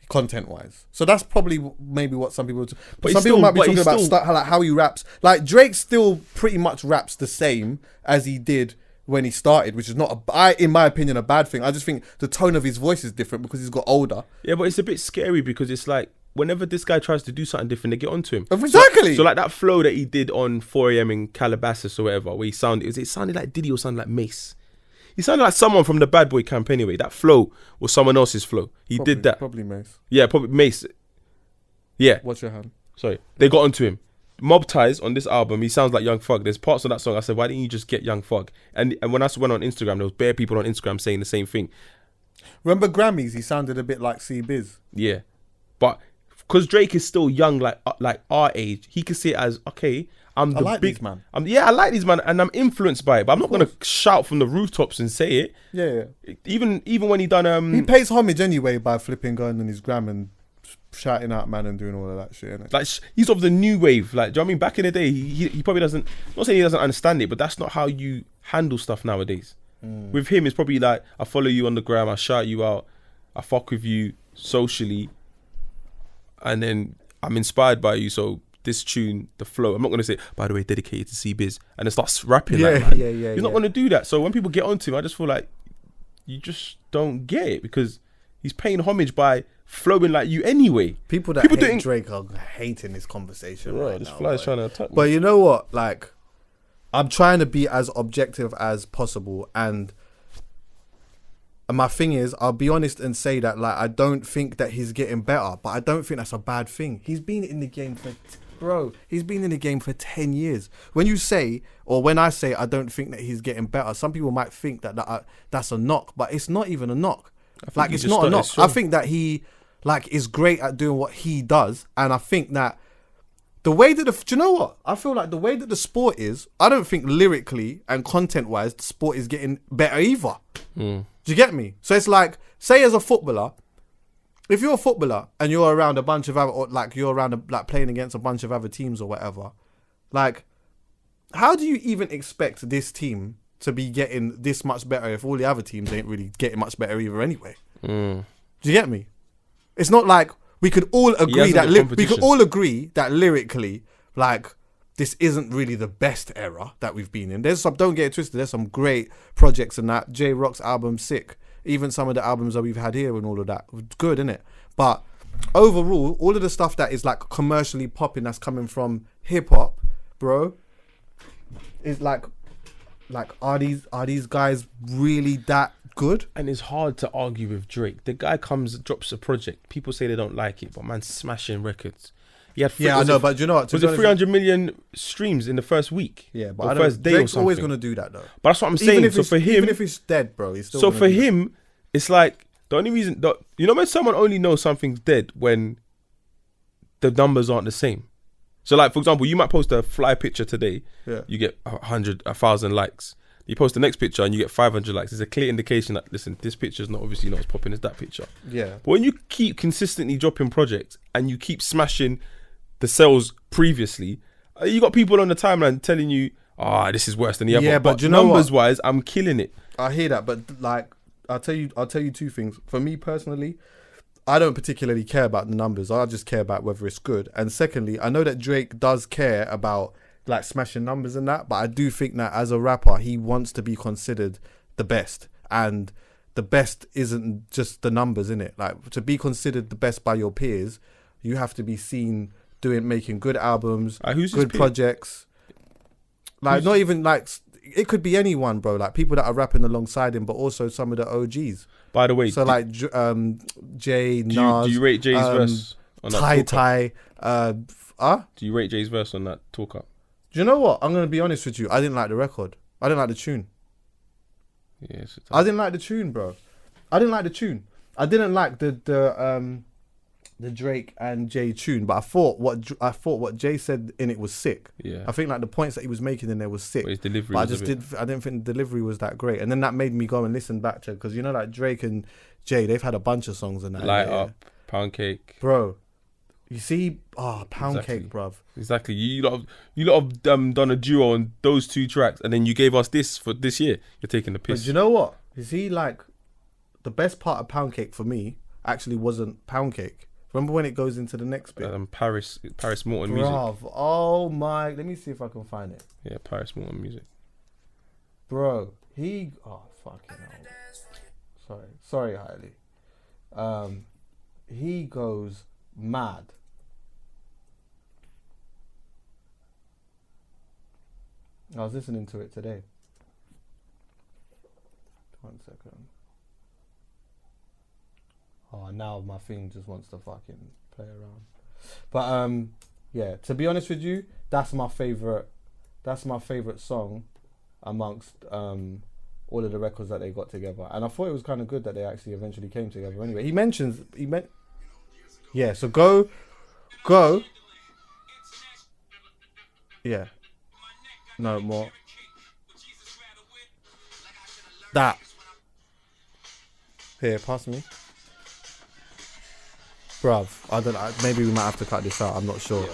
So that's probably maybe what some people... But some people might be talking about like how he raps. Like Drake still pretty much raps the same as he did when he started, which is not, in my opinion, a bad thing. I just think the tone of his voice is different because he's got older. Yeah, but it's a bit scary because it's like, whenever this guy tries to do something different, they get onto him. Exactly. So like that flow that he did on 4am in Calabasas or whatever, where it sounded like Diddy or sounded like Mace. He sounded like someone from the Bad Boy camp anyway. That flow was someone else's flow. He did that. Probably Mace. Yeah, probably Mace. Yeah. Watch your hand. Sorry. They got onto him. Mob Ties on this album, he sounds like Young Thug. There's parts of that song I said, why didn't you just get Young Thug? And when I went on Instagram, there was bare people on Instagram saying the same thing. Remember Grammys? He sounded a bit like C-Biz. Yeah. But because Drake is still young, like our age, he can see it as, okay, I'm the like big these man. I like these man, and I'm influenced by it, but I'm not gonna shout from the rooftops and say it. Yeah. Even when he done He pays homage anyway by flipping going on his gram and shouting out man and doing all of that shit, innit? like he's of the new wave. Like, do you know what I mean? Back in the day, he probably doesn't. I'm not saying he doesn't understand it, but that's not how you handle stuff nowadays. With him, it's probably like, I follow you on the gram, I shout you out, I fuck with you socially, and then I'm inspired by you. So this tune, the flow, I'm not gonna say, by the way, dedicated to C-Biz, and then starts rapping. Yeah, like, man. yeah. He's not gonna do that. So when people get onto him, I just feel like you just don't get it, because he's paying homage by flowing like you anyway. People hate Drake are hating this conversation right this now. fly's trying to attack me. But you know what? Like, I'm trying to be as objective as possible, and my thing is, I'll be honest and say that, like, I don't think that he's getting better, but I don't think that's a bad thing. He's been in the game he's been in the game for 10 years. When you say, or when I say, I don't think that he's getting better, some people might think that that's a knock, but it's not even a knock. Like, it's not a knock. I think that he, like, is great at doing what he does, and I think that the way that do you know what? I feel like the way that the sport is, I don't think lyrically and content-wise, the sport is getting better either. Do you get me? So it's like, say as a footballer, if you're a footballer and you're around a bunch of other, or like you're around like playing against a bunch of other teams or whatever, like, how do you even expect this team to be getting this much better if all the other teams ain't really getting much better either anyway? Do you get me? It's not like we could all agree that lyrically, like, this isn't really the best era that we've been in. There's some, don't get it twisted, there's some great projects and that. J-Rock's album, sick. Even some of the albums that we've had here and all of that, good, innit? But overall, all of the stuff that is like commercially popping that's coming from hip hop, bro, is like are these guys really that good? And it's hard to argue with Drake. The guy drops a project. People say they don't like it, but man's smashing records. He had I know, but you know what? Was it 300 million streams in the first week? Yeah, but or I don't, first day Drake's or something. always gonna do that though. But that's what I'm saying. So for him, even if he's dead, bro, he's still. So gonna for do that. him, it's like the only reason that, you know, when someone only knows something's dead when the numbers aren't the same. So like, for example, you might post a fly picture today, you get 1,000 likes. You post the next picture and you get 500 likes. It's a clear indication that, listen, this picture is not obviously not as popping as that picture. Yeah. But when you keep consistently dropping projects and you keep smashing the sales previously, you got people on the timeline telling you, this is worse than the other. Yeah, but you know numbers wise, I'm killing it. I hear that, but like, I'll tell you two things. For me personally, I don't particularly care about the numbers. I just care about whether it's good. And secondly, I know that Drake does care about like smashing numbers and that, but I do think that as a rapper, he wants to be considered the best, and the best isn't just the numbers, innit? Like, to be considered the best by your peers, you have to be seen making good albums, good projects. Like, not even like, it could be anyone, bro. Like, people that are rapping alongside him, but also some of the OGs. By the way, so like Jay, Nas, do you rate Jay's verse on that Ty? Do you rate Jay's verse on that Talk Up? Do you know what? I'm gonna be honest with you. I didn't like the record. I didn't like the tune. Yes, I didn't like the tune, bro. I didn't like the tune. I didn't like the Drake and Jay tune, but I thought what Jay said in it was sick. Yeah. I think like the points that he was making in there was sick. But his delivery but I didn't think the delivery was that great. And then that made me go and listen back to, because you know, like Drake and Jay, they've had a bunch of songs in that. Light Up, Pound Cake. Bro. You see, Pound Cake, bruv. Exactly. You lot have done a duo on those two tracks, and then you gave us this for this year. You're taking the piss. But you know what? You see, like, the best part of Pound Cake for me actually wasn't Pound Cake. Remember when it goes into the next bit? Paris Morton music. Oh my! Let me see if I can find it. Yeah, Paris Morton music. Bro, fucking hell. Sorry, Hailey. He goes mad. I was listening to it today. 1 second. Now my thing just wants to fucking play around. But yeah, to be honest with you, that's my favorite song amongst all of the records that they got together. And I thought it was kind of good that they actually eventually came together anyway. So Go. Yeah. No more. That. Here, pass me. Bruv, I don't know. Maybe we might have to cut this out. I'm not sure.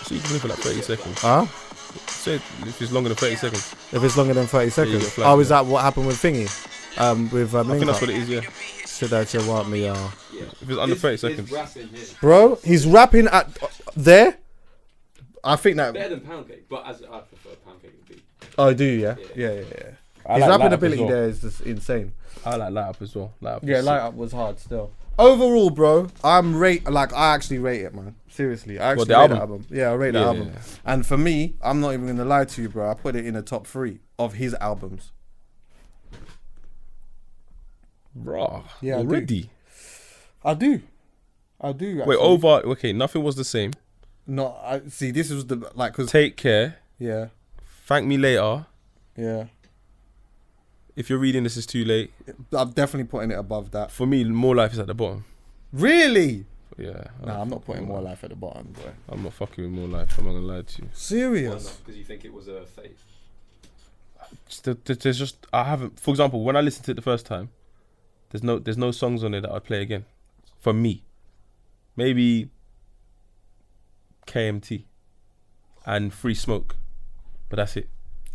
So you can live for like 30 seconds. Huh? Say if it's longer than 30 seconds. If it's longer than 30 you seconds. get flagged, Oh, is that what happened with Thingy? With I think Link that's Up? what it is, yeah. Should that you want me? Yeah. If it's under 30 His seconds. rapping here. Bro, he's rapping at there. I think that. Better than Pound Cake, but as I prefer Pound Cake to be. Oh, I do, yeah? Yeah. Yeah. I His like rapping Light Up as ability well. there is just insane. I like Light Up as well. Light Up Yeah, is Light sick. Up was hard still. Overall, bro, I actually rate it, man. Seriously, I actually the rate album? the album. Yeah, I rate the Yeah. album. And for me, I'm not even gonna lie to you, bro. I put it in the top 3 of his albums. Raw. Yeah, I do. Already. I do. Actually. Wait, over. Okay, nothing was the same. No, I see. This was the because Take Care. yeah, Thank Me Later. yeah. If you're reading this, is too late. I'm definitely putting it above that. For me, More Life is at the bottom. Really? Yeah. Nah, I'm not putting More Life at the bottom, boy. I'm not fucking with More Life. I'm not gonna lie to you. Serious? Because you think it was a fake. There's just I haven't. For example, when I listened to it the first time, there's no songs on it that I'd play again. For me, maybe KMT and Free Smoke, but that's it.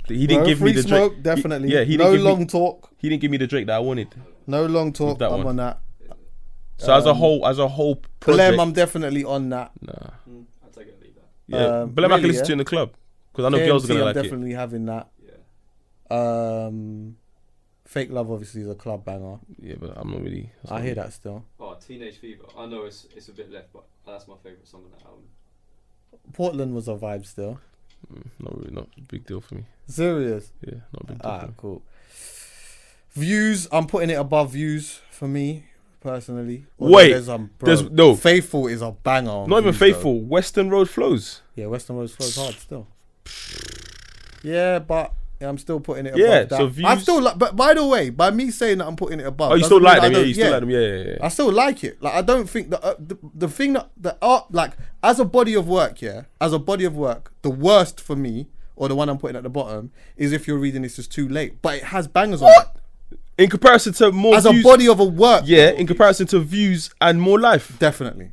He didn't give me the Smoke, Drake. definitely. He No didn't give long me, talk. He didn't give me the Drake that I wanted. No long talk. that I'm one. on that. So as a whole project, Blem, I'm definitely on that. nah. I'll take it and leave that. Yeah, Blem I can really, listen to in the club because I know girls are gonna I'm like it. definitely having that. Yeah. Fake Love obviously is a club banger. Yeah, but I'm not really. I hear that still. Oh, Teenage Fever. I know it's a bit left, but that's my favourite song on that album. Portland was a vibe still. Not really, not a big deal for me. Serious. Yeah, not a big deal. For me. Cool. Views, I'm putting it above Views for me personally. Although Wait, bro, there's no Faithful is a banger. On Not even Views, Faithful. Western Road Flows. Though. Yeah, Western Road flows hard still. Yeah, but I'm still putting it Yeah, above that. so Views- I still like, but by the way, by me saying that I'm putting it above. Oh, you doesn't still mean like I them? Yeah, don't- you still like them? Yeah. I still like it. Like I don't think that the thing that the art like as a body of work, the worst for me or the one I'm putting at the bottom is If You're Reading This Is Too Late. But it has bangers on it. In comparison to more As views, a body of a work, yeah. In comparison to Views and More Life, definitely,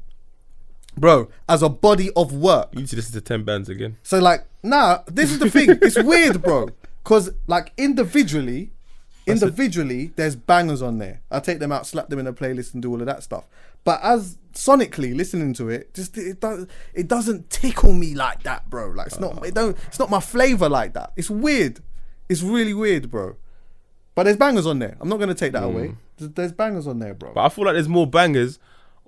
bro. As a body of work. you need to listen to 10 bands again. So like, nah, this is the thing. It's weird, bro. Cause like individually, there's bangers on there. I take them out, slap them in a playlist, and do all of that stuff. But as sonically listening to it, just it doesn't tickle me like that, bro. Like it's not my flavor like that. It's weird. It's really weird, bro. But there's bangers on there. I'm not gonna take that away. There's bangers on there, bro. But I feel like there's more bangers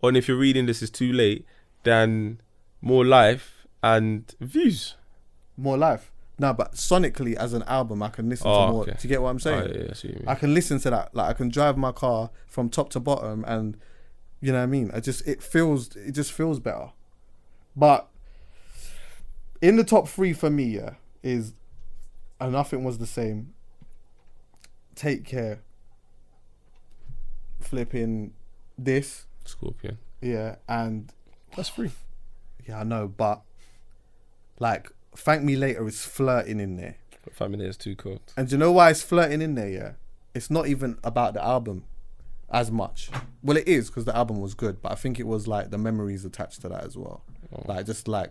on If You're Reading This Is Too Late than More Life and Views. More Life. No, but sonically as an album, I can listen to more. Okay. Do you get what I'm saying? Oh, yeah, I see what you mean. I can listen to that. Like I can drive my car from top to bottom, and you know what I mean. It just feels better. But in the top 3 for me, yeah, is and Nothing Was the Same. Take Care. Flipping this, Scorpion. yeah, and That's free. yeah, I know, but like Thank Me Later is flirting in there. But 5 minutes is too cold. And do you know why it's flirting in there, yeah? It's not even about the album as much. Well, it is because the album was good, but I think it was like the memories attached to that as well. Like just like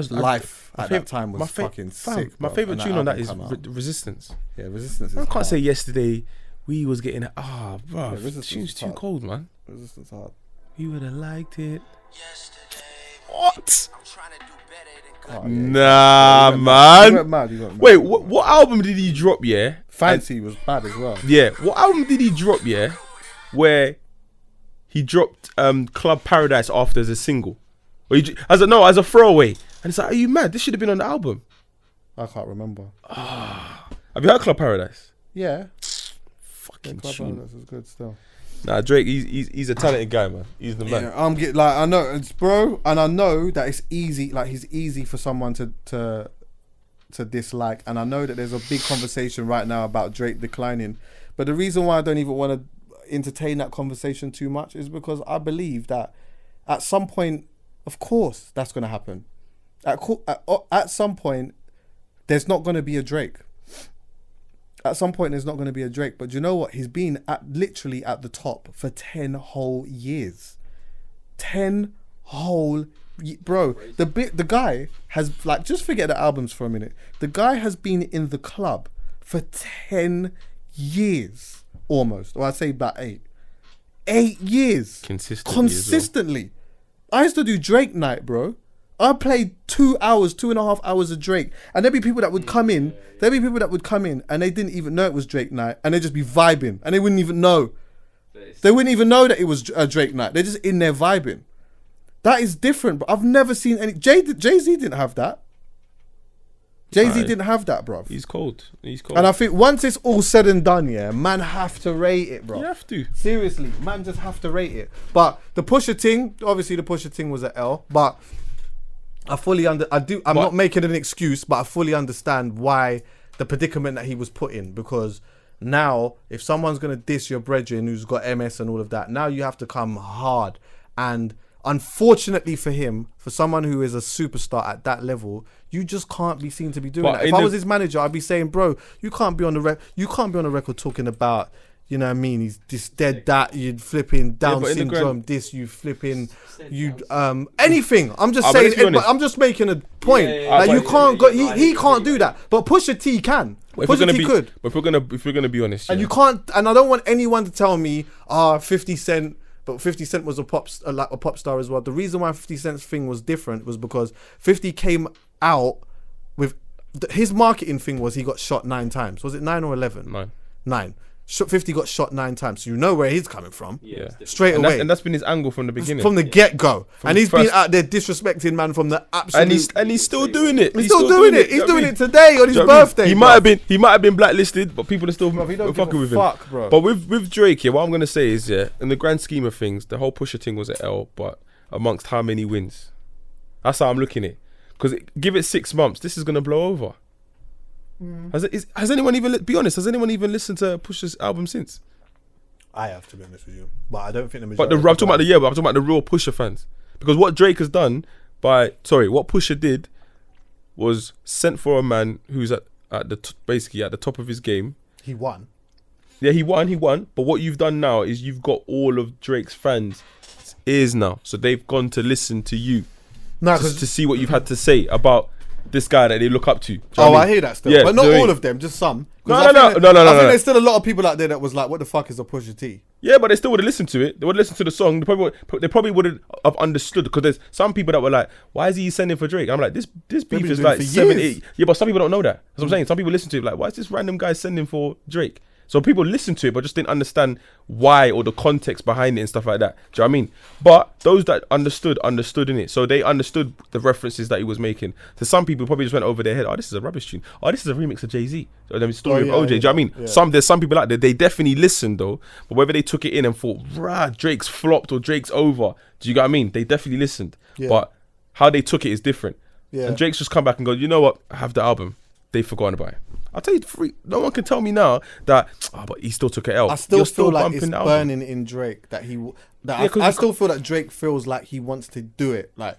life at that time was fucking sick. My bro, favorite when tune on that album is come out. Resistance. Yeah, Resistance is I can't hard. say yesterday we was getting bro. Yeah, Resistance The tune's is too hard. cold, man. Resistance hard. You would have liked it. What? Oh, yeah. Nah, You man. went mad, you went mad. Wait, what album did he drop? Yeah, Fancy was bad as well. yeah. What album did he drop? Yeah, where he dropped Club Paradise after as a single, or as a throwaway. And it's like, are you mad? This should have been on the album. I can't remember. Have you heard Club Paradise? Yeah. Fucking Club tune. Paradise was good still. Nah, Drake, he's a talented guy, man. He's the man. Yeah, I know it's bro, and I know that it's easy. Like he's easy for someone to dislike, and I know that there's a big conversation right now about Drake declining. But the reason why I don't even want to entertain that conversation too much is because I believe that at some point, of course, that's going to happen. At some point, there's not going to be a Drake. At some point, there's not going to be a Drake. But you know what? He's been literally at the top for 10 whole years. 10 whole bro. The guy has, like, just forget the albums for a minute. The guy has been in the club for 10 years almost. Or I'd say about 8. 8 years. Consistently. I used to do Drake night, bro. I played 2 hours, 2.5 hours of Drake. And there'd be people that would come in. And they didn't even know it was Drake night. And they'd just be vibing. And they wouldn't even know. They wouldn't even know that it was a Drake night. They're just in there vibing. That is different. But I've never seen any... Jay-Z didn't have that. Jay-Z didn't have that, bro. He's cold. And I think once it's all said and done, yeah, man have to rate it, bro. You have to. Seriously, man just have to rate it. But the Pusha thing, obviously the Pusha thing was an L, but I fully I'm not making an excuse, but I fully understand why the predicament that he was put in, because now if someone's going to diss your brethren who's got MS and all of that, now you have to come hard. And unfortunately for him, for someone who is a superstar at that level, you just can't be seen to be doing that. If I was his manager, I'd be saying, bro, you can't be on the record talking about, you know what I mean, he's this dead, that, you flipping Down syndrome, this, you flipping, you anything. I'm just saying, but I'm just making a point. You can't go, he can't do that. But Pusha T can. Pusha T could. But if we're gonna be honest, and you can't, and I don't want anyone to tell me, 50 Cent. But 50 Cent was a pop star as well. The reason why 50 Cent's thing was different was because 50 came out with... his marketing thing was he got shot 9 times. Was it 9 or 11? 9. 50 got shot 9 times. So you know where he's coming from. Yeah. Straight away. And that's been his angle from the beginning. From the get-go. And he's been out there disrespecting man from the absolute... And he's still doing it. He's still doing it. He's doing it today on his birthday. He might have been blacklisted, but people are still fucking with him. Bro. But with Drake, what I'm gonna say is, in the grand scheme of things, the whole Pusha thing was an L, but amongst how many wins? That's how I'm looking at it. Because give it 6 months, this is gonna blow over. Has anyone even, be honest, has anyone even listened to Pusha's album since? I have, to be honest with you, but I don't think the majority. But I'm talking about the real Pusha fans, because what Drake has done what Pusha did was sent for a man who's basically at the top of his game. He won. Yeah, he won. But what you've done now is you've got all of Drake's fans' ears now, so they've gone to listen to you, to see what you've had to say about this guy that they look up to. I hear that still, but not all of them, just some. No. I think there's still a lot of people out there that was like, "What the fuck is a Pusha T?" Yeah, but they still would have listened to it. They would have listened to the song. They probably would have understood, because there's some people that were like, "Why is he sending for Drake?" I'm like, this beef is like 7, 8. Yeah, but some people don't know that. That's what I'm saying. Some people listen to it like, "Why is this random guy sending for Drake?" So people listened to it, but just didn't understand why or the context behind it and stuff like that. Do you know what I mean? But those that understood in it. So they understood the references that he was making. So some people probably just went over their head. "Oh, this is a rubbish tune. Oh, this is a remix of Jay-Z. Or the story of OJ. Do you know what I mean? Yeah. There's some people out there, they definitely listened though. But whether they took it in and thought, Drake's flopped or Drake's over. Do you get what I mean? They definitely listened. Yeah. But how they took it is different. Yeah. And Drake's just come back and go, "You know what? I have the album." They've forgotten about it. I'll tell you, no one can tell me now that, but he still took an L. I still feel like it's burning in Drake I still feel that Drake feels like he wants to do it. Like,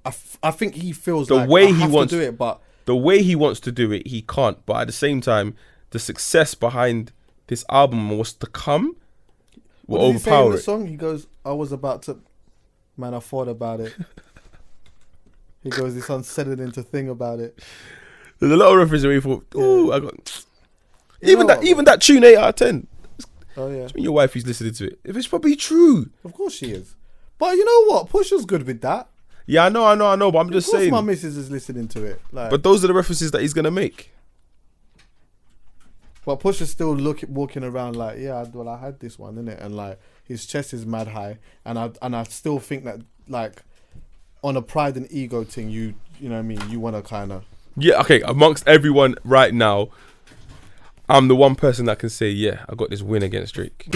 I think he feels the like way I he have wants to do it, but the way he wants to do it, he can't. But at the same time, the success behind this album and what's to come will overpower it. What does he say in the song? He goes, "I was about to, man, I thought about it." He goes, "This unsettling to thing about it." There's a lot of references where you thought, "Ooh, I got." Even that tune 8 out of 10. Oh yeah. It's your wife who's listening to it. If it's probably true. Of course she is. But you know what? Pusha's good with that. Yeah, I know. But I'm just saying. My missus is listening to it. Like, but those are the references that he's gonna make. But Pusha's still walking around like, "Yeah, well, I had this one, innit?" And like, his chest is mad high, and I still think that, like, on a pride and ego thing, you know what I mean, you want to kind of. Yeah, okay, amongst everyone right now, I'm the one person that can say, yeah, I got this win against Drake.